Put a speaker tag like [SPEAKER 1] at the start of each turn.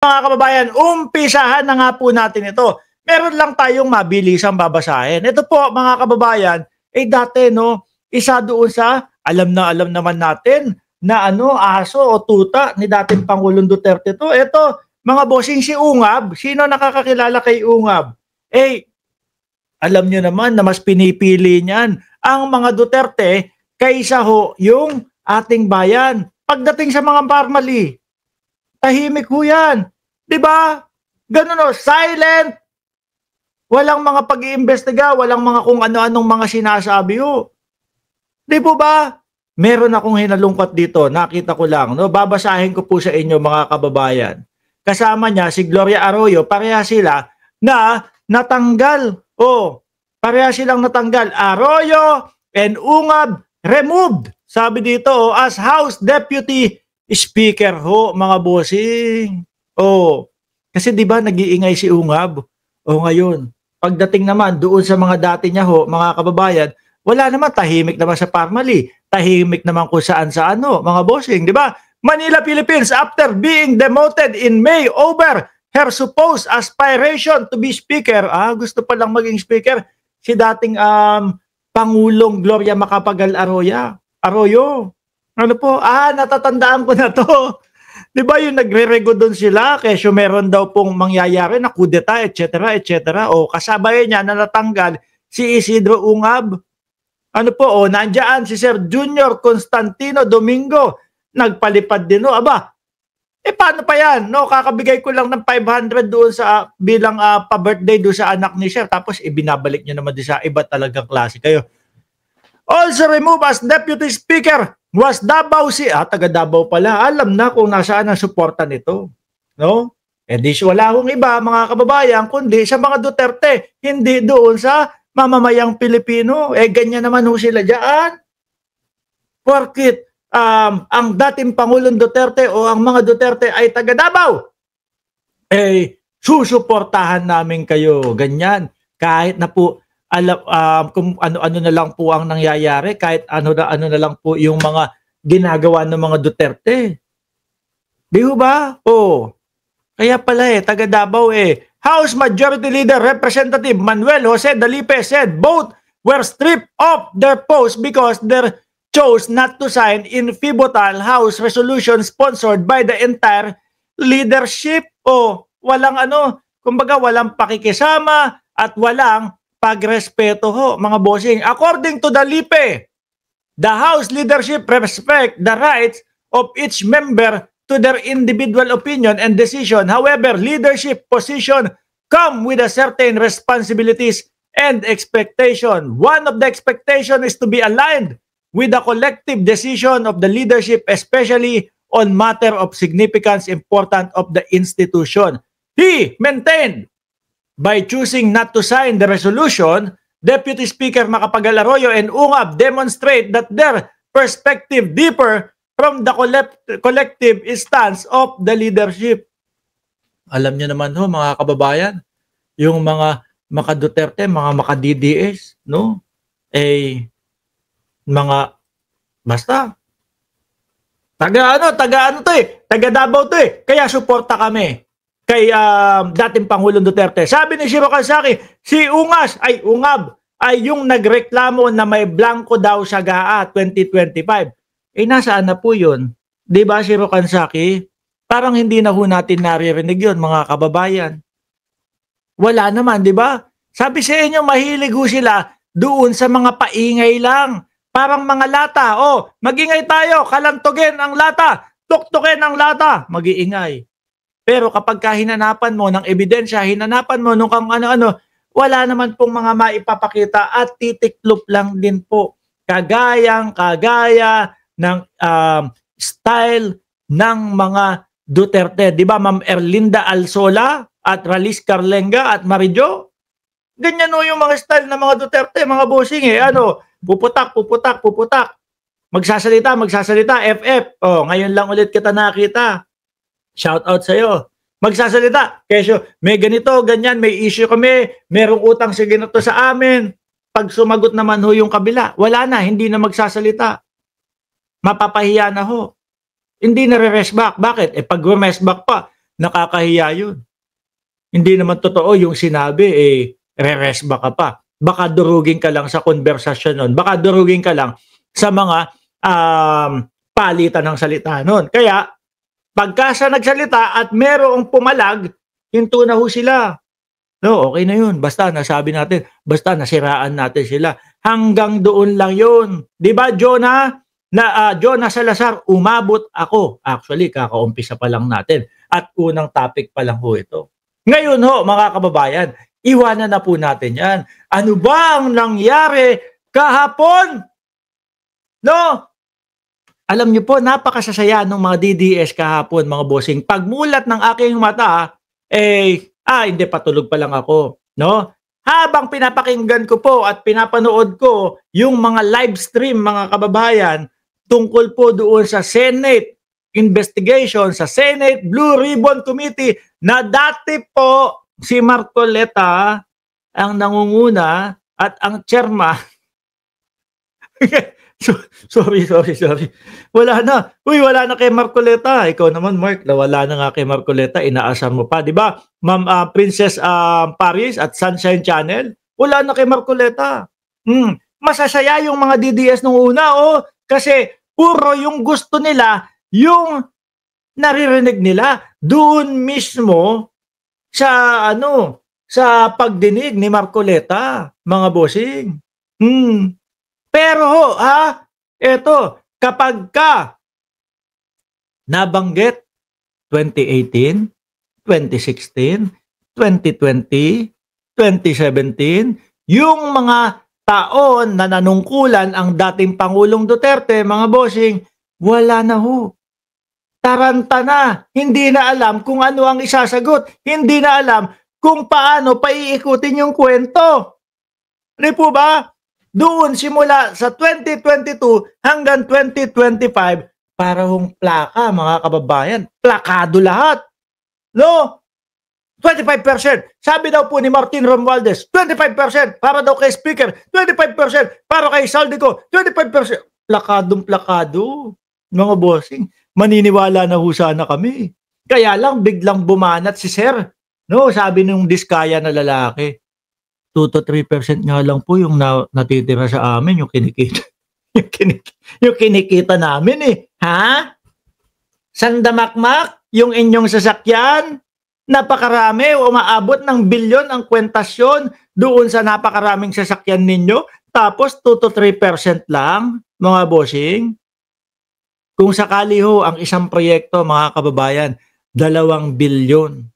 [SPEAKER 1] Mga kababayan, umpisahan na nga po natin ito. Meron lang tayong mabilisang babasahin. Ito po mga kababayan, dati no, isa doon sa alam naman natin na aso o tuta ni dating Pangulong Duterte to. Ito, mga bossing, si Ungab. Sino nakakakilala kay Ungab? Alam nyo naman na mas pinipili niyan ang mga Duterte kaysa ho yung ating bayan. Pagdating sa mga parmali, tahimik ho yan. Diba? Ganun o, silent. Walang mga pag-iimbestiga, walang mga kung ano-anong mga sinasabi ho. Di po ba? Meron akong hinalungkot dito, nakita ko lang. No? Babasahin ko po sa inyo mga kababayan. Kasama niya si Gloria Arroyo, pareha sila na natanggal. Pareha silang natanggal. Arroyo and Ungab removed. Sabi dito, as House Deputy Speaker ho, mga bossing. Kasi di ba nag-iingay si Ungab? Ngayon, pagdating naman doon sa mga dati niya ho, mga kababayan, wala naman, tahimik naman sa Parmali. Tahimik naman kung saan-saan mga bossing, di ba? Manila, Philippines, after being demoted in May over her supposed aspiration to be speaker. Gusto pa lang maging speaker si dating Pangulong Gloria Macapagal Arroyo. Ano po? Natatandaan ko na to. Di ba yung nagre-rego doon sila? Kesyo meron daw pong mangyayari na kudeta, etc. Kasabay niya na natanggal si Isidro Ungab. Ano po? Nandiyan si Sir Junior Constantino Domingo. Nagpalipad din. Paano pa yan? Kakabigay ko lang ng 500 doon sa bilang pa-birthday doon sa anak ni Sir. Tapos ibinabalik niyo naman din sa iba talagang klase kayo. Also removed as Deputy Speaker was Davao taga Davao pala. Alam na kung nasaan ang suporta nito. No? Wala akong iba mga kababayan kundi sa mga Duterte. Hindi doon sa mamamayang Pilipino. Ganyan naman ho sila dyan. Porkit ang dating Pangulong Duterte o ang mga Duterte ay taga Davao. Susuportahan namin kayo. Ganyan. Kahit na po kung ano-ano na lang po ang nangyayari, kahit ano na lang po yung mga ginagawa ng mga Duterte. Di ba? Kaya pala taga Davao House Majority Leader Representative Manuel Jose Dalipe said both were stripped of their post because they chose not to sign in pivotal House resolution sponsored by the entire leadership. Walang kumbaga walang pakikisama at walang pagrespeto ho, mga bossing. According to Dalipe, the House leadership respect the rights of each member to their individual opinion and decision. However, leadership position come with a certain responsibilities and expectation. One of the expectation is to be aligned with the collective decision of the leadership, especially on matter of significance important of the institution. He maintained by choosing not to sign the resolution, Deputy Speaker Macapagal Arroyo and Ungab demonstrate that their perspective differ from the collective stance of the leadership. Alam niyo naman ho mga kababayan, yung mga Duterte, mga DDS, no? Mga basta taga Davao to kaya suporta kami kay dating Pangulong Duterte. Sabi ni Shiro Kansaki, si Ungab ay yung nagreklamo na may blanco daw sa GAA 2025. Nasaan na po yun? Di ba, Shiro Kansaki? Parang hindi na ho natin naririnig yun, mga kababayan. Wala naman, di ba? Sabi sa inyo, mahilig ho sila doon sa mga paingay lang. Parang mga lata. Magingay tayo, kalantugin ang lata, tuktukin ang lata, mag-iingay. Pero kapag hinanapan mo ng ebidensya, hinanapan mo nung kang ano-ano, wala naman pong mga maipapakita at titiklop lang din po. Kagaya ng style ng mga Duterte. Di ba, Ma'am Erlinda Alsola at Ralis Carlenga at Marijo? Ganyan yung mga style ng mga Duterte, mga bossing puputak. Magsasalita, FF. Ngayon lang ulit kita nakita. Shout out sa'yo. Magsasalita. Kesyo, may ganito, ganyan, may issue kami, merong utang si ganito sa amin. Pag sumagot naman ho yung kabila, wala na, hindi na magsasalita. Mapapahiya na ho. Hindi na re-rest back. Bakit? Pag re-rest back pa, Nakakahiya yun. Hindi naman totoo yung sinabi, re-resba ka pa. Baka durugin ka lang sa konversasyon nun. Baka durugin ka lang sa mga palitan ng salita nun. Kaya, pagka siya nagsalita at merong pumalag, hinto na ho sila. No, okay na yun. Basta nasabi natin, basta nasiraan natin sila. Hanggang doon lang yun. Di ba, Jonah? Jonah Salazar, umabot ako. Actually, kakaumpisa pa lang natin. At unang topic pa lang ho ito. Ngayon ho, mga kababayan, iwanan na po natin yan. Ano ba ang nangyari kahapon? No? Alam niyo po, napakasasaya ng mga DDS kahapon, mga bossing. Pagmulat ng aking mata, hindi, patulog pa lang ako. No? Habang pinapakinggan ko po at pinapanood ko yung mga live stream, mga kababayan, tungkol po doon sa Senate investigation, sa Senate Blue Ribbon Committee, na dati po si Marcoleta ang nangunguna at ang chairman. Sorry. Wala na. Wala na kay Marcoleta. Ikaw naman, Mark, wala na nga kay Marcoleta. Inaasar mo pa, di ba? Ma'am Princess Paris at Sunshine Channel. Wala na kay Marcoleta. Masasaya yung mga DDS nung una, kasi puro yung gusto nila, yung naririnig nila doon mismo sa sa pagdinig ni Marcoleta, mga bossing. Pero eto, kapag ka nabanggit 2018, 2016, 2020, 2017, yung mga taon na nanungkulan ang dating Pangulong Duterte, mga bossing, wala na ho. Taranta na. Hindi na alam kung ano ang isasagot. Hindi na alam kung paano paiikutin yung kwento. Ano po ba? Doon simula sa 2022 hanggang 2025, parang plaka, mga kababayan. Plakado lahat. No? 25%. Sabi daw po ni Martin Romualdez, 25% para daw kay Speaker, 25% para kay Saldico, 25%. Plakadong-plakado. Mga bossing, maniniwala na ho sana kami. Kaya lang biglang bumanat si Sir. No, sabi nung diskaya na lalaki, 2 to 3% nga lang po yung natitira sa amin, yung kinikita. yung kinikita namin Ha? Sandamakmak, yung inyong sasakyan, napakarami, umaabot ng bilyon ang kwentasyon doon sa napakaraming sasakyan ninyo, tapos 2 to 3% lang, mga bossing. Kung sakali ho ang isang proyekto, mga kababayan, 2 bilyon.